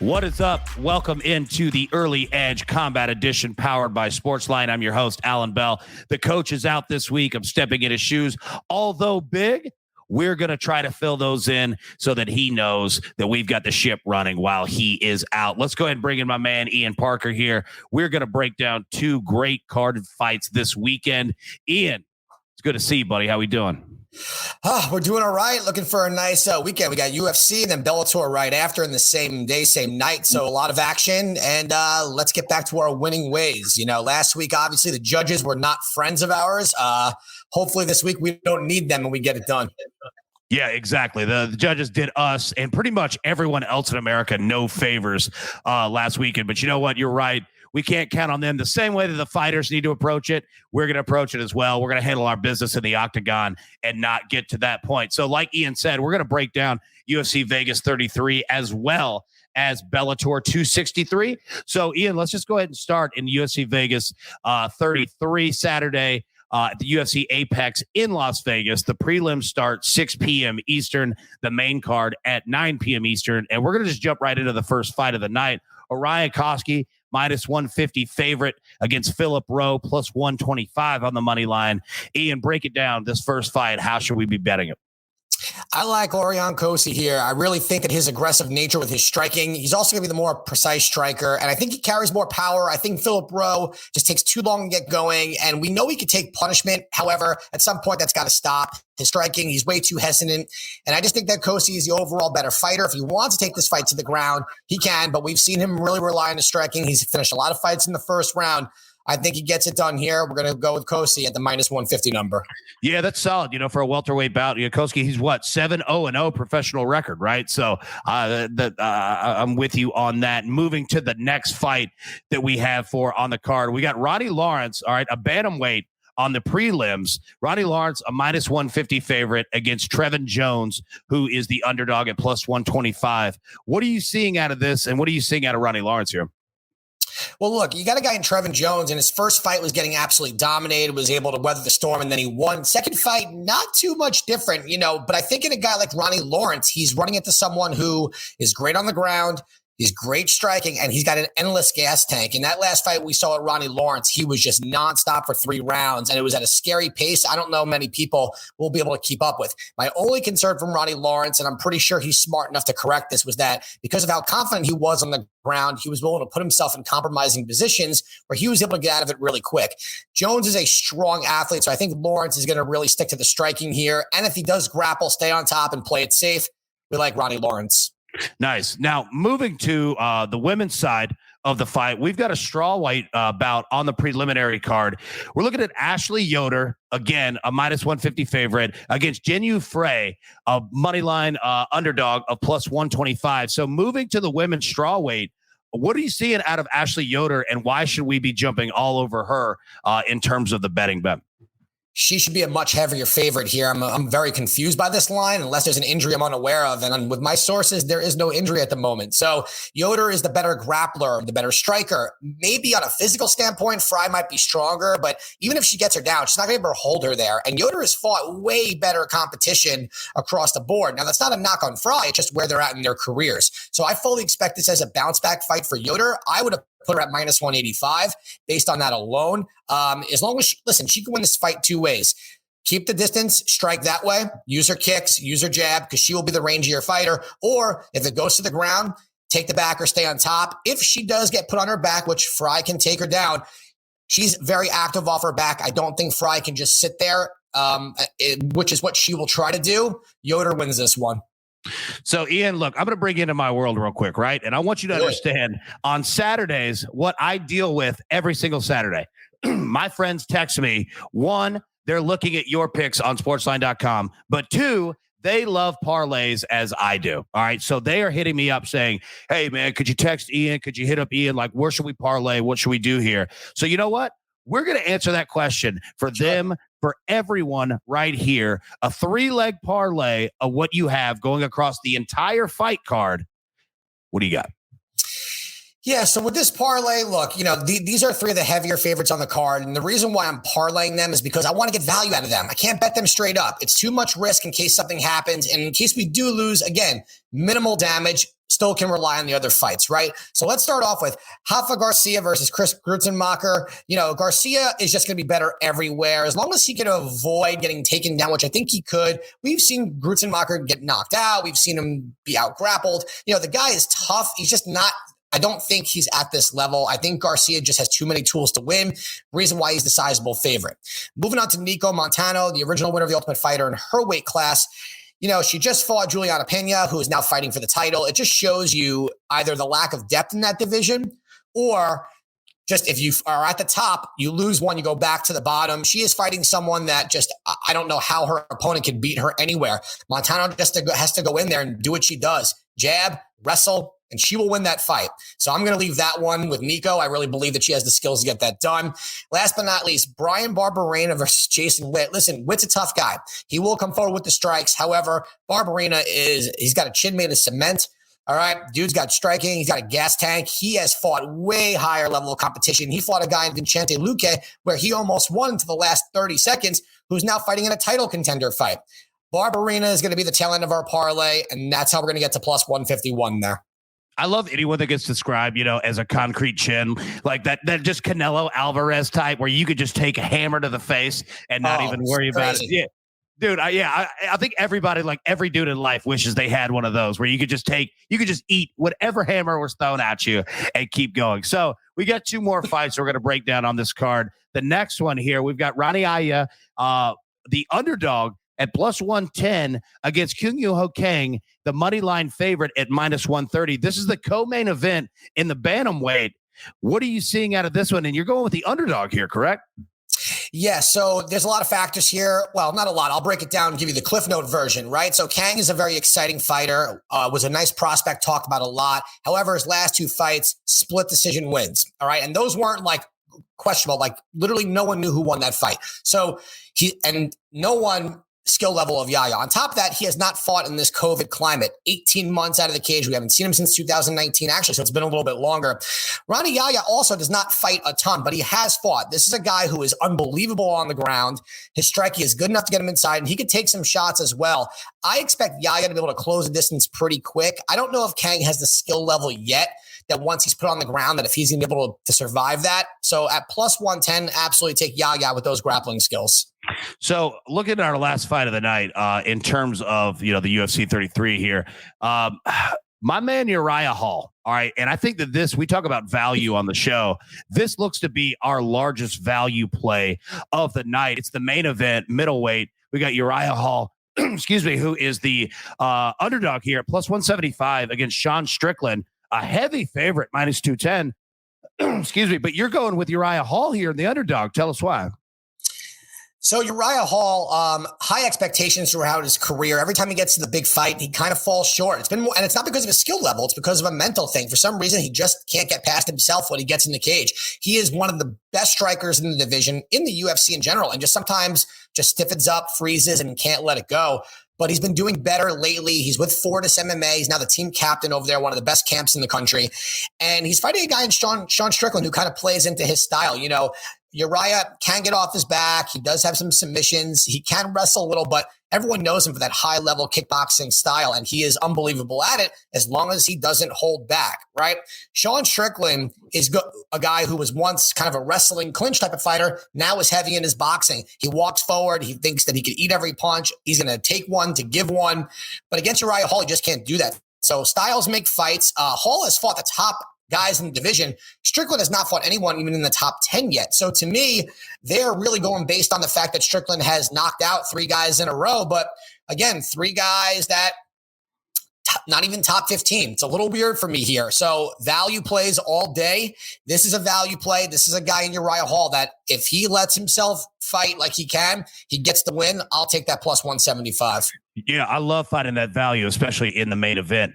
What is up? Welcome into the Early Edge Combat Edition powered by Sportsline. I'm your host, Alan Bell. The coach is out this week. I'm stepping in his shoes. Although big, we're going to try to fill those in so that he knows that we've got the ship running while he is out. Let's go ahead and bring in my man, Ian Parker here. We're going to break down two great carded fights this weekend. Ian, it's good to see you, buddy. How we doing? We're doing all right. Looking for a nice weekend. We got UFC and then Bellator right after in the same day, same night. So a lot of action, and let's get back to our winning ways. You know, last week, obviously, the judges were not friends of ours. Hopefully this week we don't need them and we get it done. Yeah, exactly. The judges did us and pretty much everyone else in America no favors last weekend. But you know what? You're right. We can't count on them the same way that the fighters need to approach it. We're going to approach it as well. We're going to handle our business in the octagon and not get to that point. So like Ian said, we're going to break down UFC Vegas 33 as well as Bellator 263. So Ian, let's just go ahead and start in UFC Vegas 33 Saturday. The UFC Apex in Las Vegas. The prelims start 6 p.m. Eastern, the main card at 9 p.m. Eastern. And we're going to just jump right into the first fight of the night. Orion Koski, minus 150 favorite against Philip Rowe, plus 125 on the money line. Ian, break it down. This first fight, how should we be betting it? I like Orion Kosi here. I really think that his aggressive nature with his striking, he's also going to be the more precise striker, and I think he carries more power. I think Philip Rowe just takes too long to get going, and we know he could take punishment. However, at some point, that's got to stop. His striking, he's way too hesitant, and I just think that Kosi is the overall better fighter. If he wants to take this fight to the ground, he can, but we've seen him really rely on his striking. He's finished a lot of fights in the first round. I think he gets it done here. We're going to go with Kosi at the minus 150 number. Yeah, that's solid. You know, for a welterweight bout, Koski, he's what, 7-0-0 professional record, right? So I'm with you on that. Moving to the next fight that we have on the card, we got Ronnie Lawrence, all right, a bantamweight on the prelims. Ronnie Lawrence, a minus 150 favorite against Trevin Jones, who is the underdog at plus 125. What are you seeing out of this, and what are you seeing out of Ronnie Lawrence here? Well, look, you got a guy in Trevin Jones, and his first fight was getting absolutely dominated, was able to weather the storm, and then he won. Second fight, not too much different, but I think in a guy like Ronnie Lawrence, he's running into someone who is great on the ground. He's great striking, and he's got an endless gas tank. In that last fight we saw at Ronnie Lawrence, he was just nonstop for 3 rounds, and it was at a scary pace I don't know many people will be able to keep up with. My only concern from Ronnie Lawrence, and I'm pretty sure he's smart enough to correct this, was that because of how confident he was on the ground, he was willing to put himself in compromising positions where he was able to get out of it really quick. Jones is a strong athlete, so I think Lawrence is going to really stick to the striking here, and if he does grapple, stay on top and play it safe, we like Ronnie Lawrence. Nice. Now, moving to the women's side of the fight, we've got a strawweight bout on the preliminary card. We're looking at Ashley Yoder, again, a minus 150 favorite, against Jinyu Frey, a moneyline underdog of plus 125. So moving to the women's strawweight, what are you seeing out of Ashley Yoder, and why should we be jumping all over her in terms of the betting bet? She should be a much heavier favorite here. I'm very confused by this line unless there's an injury I'm unaware of. And with my sources, there is no injury at the moment. So Yoder is the better grappler, the better striker. Maybe on a physical standpoint, Fry might be stronger, but even if she gets her down, she's not going to be able to hold her there. And Yoder has fought way better competition across the board. Now, that's not a knock on Fry. It's just where they're at in their careers. So I fully expect this as a bounce back fight for Yoder. I would have put her at minus 185 based on that alone. As long as, she can win this fight 2 ways. Keep the distance, strike that way, use her kicks, use her jab, because she will be the rangier fighter. Or if it goes to the ground, take the back or stay on top. If she does get put on her back, which Fry can take her down, she's very active off her back. I don't think Fry can just sit there, which is what she will try to do. Yoder wins this one. So, Ian, look, I'm going to bring you into my world real quick, right? And I want you to understand on Saturdays what I deal with every single Saturday. My friends text me. 1, they're looking at your picks on sportsline.com. But 2, they love parlays as I do. All right. So they are hitting me up saying, hey, man, could you text Ian? Could you hit up Ian? Like, where should we parlay? What should we do here? So you know what? We're going to answer that question for them, for everyone right here. A 3-leg parlay of what you have going across the entire fight card. What do you got? Yeah, so with this parlay, look, these are 3 of the heavier favorites on the card. And the reason why I'm parlaying them is because I want to get value out of them. I can't bet them straight up. It's too much risk in case something happens. And in case we do lose, again, minimal damage, still can rely on the other fights, right? So let's start off with Rafa Garcia versus Chris Grutzenmacher. Garcia is just going to be better everywhere. As long as he can avoid getting taken down, which I think he could. We've seen Grutzenmacher get knocked out. We've seen him be out grappled. The guy is tough. He's just not. I don't think he's at this level. I think Garcia just has too many tools to win. Reason why he's the sizable favorite. Moving on to Nico Montano, the original winner of the Ultimate Fighter in her weight class. She just fought Juliana Pena, who is now fighting for the title. It just shows you either the lack of depth in that division, or just if you are at the top, you lose one, you go back to the bottom. She is fighting someone that I don't know how her opponent can beat her anywhere. Montano just has to go in there and do what she does. Jab, wrestle, and she will win that fight. So I'm going to leave that one with Nico. I really believe that she has the skills to get that done. Last but not least, Brian Barberena versus Jason Witt. Listen, Witt's a tough guy. He will come forward with the strikes. However, Barberena he's got a chin made of cement. All right. Dude's got striking. He's got a gas tank. He has fought way higher level of competition. He fought a guy in Vincente Luque where he almost won into the last 30 seconds, who's now fighting in a title contender fight. Barberena is going to be the tail end of our parlay, and that's how we're going to get to plus 151 there. I love anyone that gets described, as a concrete chin, like that just Canelo Alvarez type, where you could just take a hammer to the face and not even worry about it. Yeah, dude. I think everybody, like every dude in life, wishes they had one of those where you could just eat whatever hammer was thrown at you and keep going. So we got two more fights we're going to break down on this card. The next one here, we've got Rani Aya, the underdog, at plus 110 against Kyung-Yu Ho Kang, the money line favorite at minus 130. This is the co-main event in the bantamweight. What are you seeing out of this one? And you're going with the underdog here, correct? Yeah, so there's a lot of factors here. Well, not a lot. I'll break it down and give you the Cliff Note version, right? So Kang is a very exciting fighter, was a nice prospect, talked about a lot. However, his last two fights, split decision wins, all right? And those weren't like questionable. Like literally no one knew who won that fight. So no one skill level of Yahya. On top of that, he has not fought in this COVID climate. 18 months out of the cage. We haven't seen him since 2019, actually, so it's been a little bit longer. Rani Yahya also does not fight a ton, but he has fought. This is a guy who is unbelievable on the ground. His striking is good enough to get him inside, and he could take some shots as well. I expect Yahya to be able to close the distance pretty quick. I don't know if Kang has the skill level yet that once he's put on the ground, that if he's going to be able to survive that. So at plus 110, absolutely take Yahya with those grappling skills. So looking at our last fight of the night, in terms of, the UFC 33 here, my man Uriah Hall. All right. And I think that we talk about value on the show. This looks to be our largest value play of the night. It's the main event, middleweight. We got Uriah Hall, excuse me, who is the underdog here at plus 175 against Sean Strickland, a heavy favorite, minus 210. Excuse me. But you're going with Uriah Hall here in the underdog. Tell us why. So Uriah Hall, high expectations throughout his career. Every time he gets to the big fight, he kind of falls short. It's been more, and it's not because of his skill level. It's because of a mental thing. For some reason, he just can't get past himself when he gets in the cage. He is one of the best strikers in the division, in the UFC in general, and just sometimes just stiffens up, freezes, and can't let it go. But he's been doing better lately. He's with Fortis MMA. He's now the team captain over there, one of the best camps in the country. And he's fighting a guy in Sean Strickland who kind of plays into his style. Uriah can get off his back. He does have some submissions. He can wrestle a little, but everyone knows him for that high-level kickboxing style, and he is unbelievable at it as long as he doesn't hold back, right? Sean Strickland is a guy who was once kind of a wrestling clinch type of fighter, now is heavy in his boxing. He walks forward. He thinks that he could eat every punch. He's going to take one to give one. But against Uriah Hall, he just can't do that. So styles make fights. Hall has fought the top guys in the division. Strickland has not fought anyone even in the top 10 yet. So to me, they're really going based on the fact that Strickland has knocked out 3 guys in a row. But again, 3 guys that not even top 15. It's a little weird for me here. So value plays all day. This is a value play. This is a guy in Uriah Hall that if he lets himself fight like he can, he gets the win. I'll take that plus 175. Yeah, I love finding that value, especially in the main event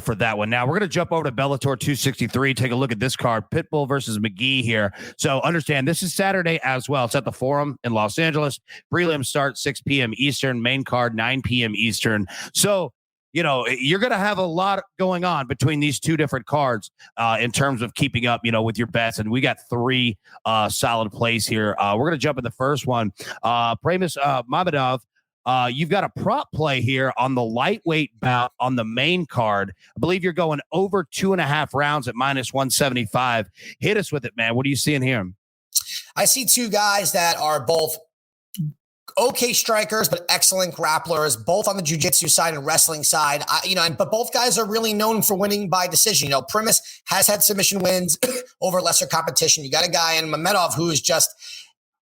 for that one. Now, we're going to jump over to Bellator 263, take a look at this card, Pitbull versus McGee here. So understand, this is Saturday as well. It's at the Forum in Los Angeles. Prelims start 6 p.m. Eastern, main card 9 p.m. Eastern. So, you're going to have a lot going on between these two different cards in terms of keeping up, with your bets. And we got 3 solid plays here. We're going to jump in the first one. Premis Mamedov You've got a prop play here on the lightweight bout on the main card. I believe you're going over 2.5 rounds at -175. Hit us with it, man. What are you seeing here? I see two guys that are both okay strikers, but excellent grapplers, both on the jiu-jitsu side and wrestling side. But both guys are really known for winning by decision. Primus has had submission wins over lesser competition. You got a guy in Mamedov who is just,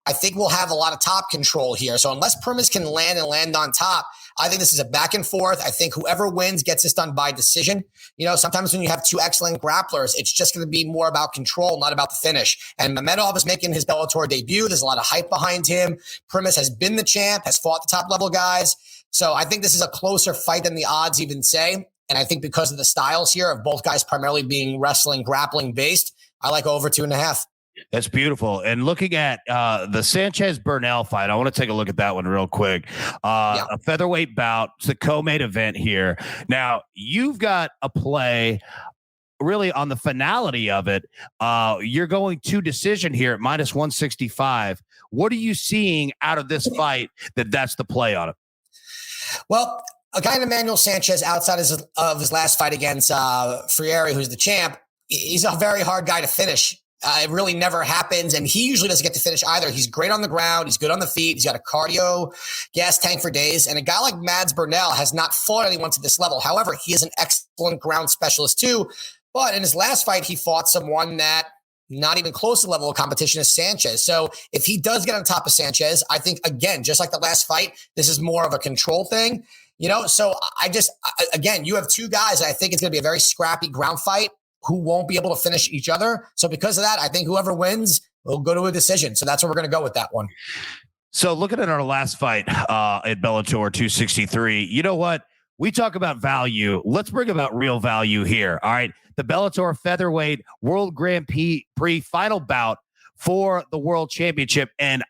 I think, will have a lot of top control here. So unless Primus can land on top, I think this is a back and forth. I think whoever wins gets this done by decision. Sometimes when you have two excellent grapplers, it's just going to be more about control, not about the finish. And Mamedov is making his Bellator debut. There's a lot of hype behind him. Primus has been the champ, has fought the top level guys. So I think this is a closer fight than the odds even say. And I think because of the styles here of both guys primarily being wrestling, grappling based, I like over 2.5. That's beautiful. And looking at the Sanchez-Burnell fight, I want to take a look at that one real quick. A featherweight bout. It's the co-main event here. Now, you've got a play really on the finality of it. You're going to decision here at -165. What are you seeing out of this fight that's the play on it? Well, a guy in Emmanuel Sanchez, outside of his last fight against Freire, who's the champ, he's a very hard guy to finish. It really never happens, and he usually doesn't get to finish either. He's great on the ground. He's good on the feet. He's got a cardio gas tank for days. And a guy like Mads Burnell has not fought anyone to this level. However, he is an excellent ground specialist too. But in his last fight, he fought someone that not even close to the level of competition as Sanchez. So if he does get on top of Sanchez, I think, again, just like the last fight, this is more of a control thing. So again, you have two guys. I think it's going to be a very scrappy ground fight who won't be able to finish each other. So because of that, I think whoever wins will go to a decision. So that's where we're going to go with that one. So looking at our last fight at Bellator 263, you know what? We talk about value. Let's bring about real value here. All right. The Bellator featherweight World Grand Prix final bout for the World Championship. And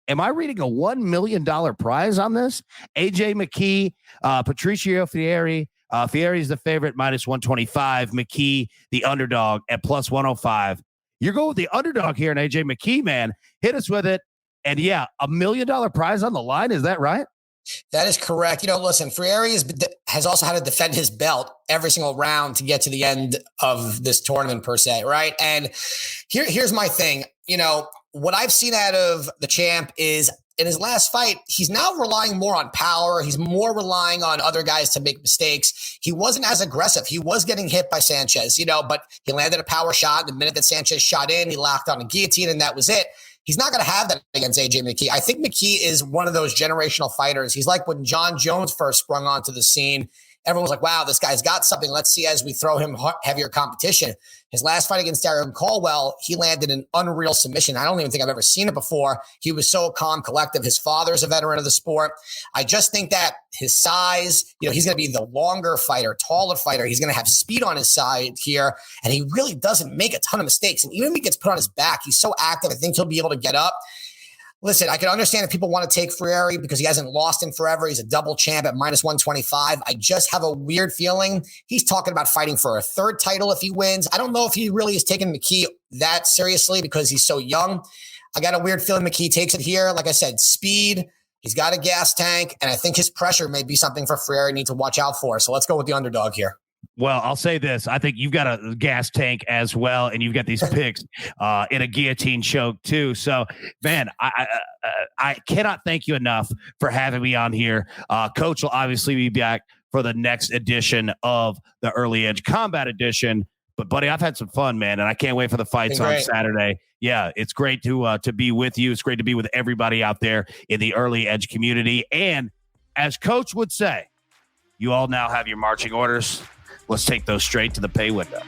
am I reading a $1 million prize on this? AJ McKee, Patricio Fieri. Fieri is the favorite, -125. McKee, the underdog, at +105. You're going with the underdog here, and AJ McKee, man. Hit us with it. And yeah, $1 million prize on the line. Is that right? That is correct. Listen, Fieri has also had to defend his belt every single round to get to the end of this tournament, per se, right? And here's my thing. What I've seen out of the champ is, in his last fight, he's now relying more on power. He's more relying on other guys to make mistakes. He wasn't as aggressive. He was getting hit by Sanchez, but he landed a power shot. The minute that Sanchez shot in, he locked on a guillotine, and that was it. He's not going to have that against AJ McKee. I think McKee is one of those generational fighters. He's like when John Jones first sprung onto the scene. Everyone was like, wow, this guy's got something. Let's see as we throw him heavier competition. His last fight against Darren Caldwell, he landed an unreal submission. I don't even think I've ever seen it before. He was so calm, collective. His father's a veteran of the sport. I just think that his size, he's going to be the longer fighter, taller fighter. He's going to have speed on his side here, and he really doesn't make a ton of mistakes. And even if he gets put on his back, he's so active. I think he'll be able to get up. Listen, I can understand if people want to take Freire because he hasn't lost in forever. He's a double champ at -125. I just have a weird feeling he's talking about fighting for a third title if he wins. I don't know if he really is taking McKee that seriously because he's so young. I got a weird feeling McKee takes it here. Like I said, speed. He's got a gas tank, and I think his pressure may be something for Freire need to watch out for. So let's go with the underdog here. Well, I'll say this. I think you've got a gas tank as well, and you've got these picks in a guillotine choke too. So, man, I cannot thank you enough for having me on here. Coach will obviously be back for the next edition of the Early Edge Combat Edition. But, buddy, I've had some fun, man, and I can't wait for the fights on Saturday. Yeah, it's great to be with you. It's great to be with everybody out there in the Early Edge community. And as Coach would say, you all now have your marching orders. Let's take those straight to the pay window.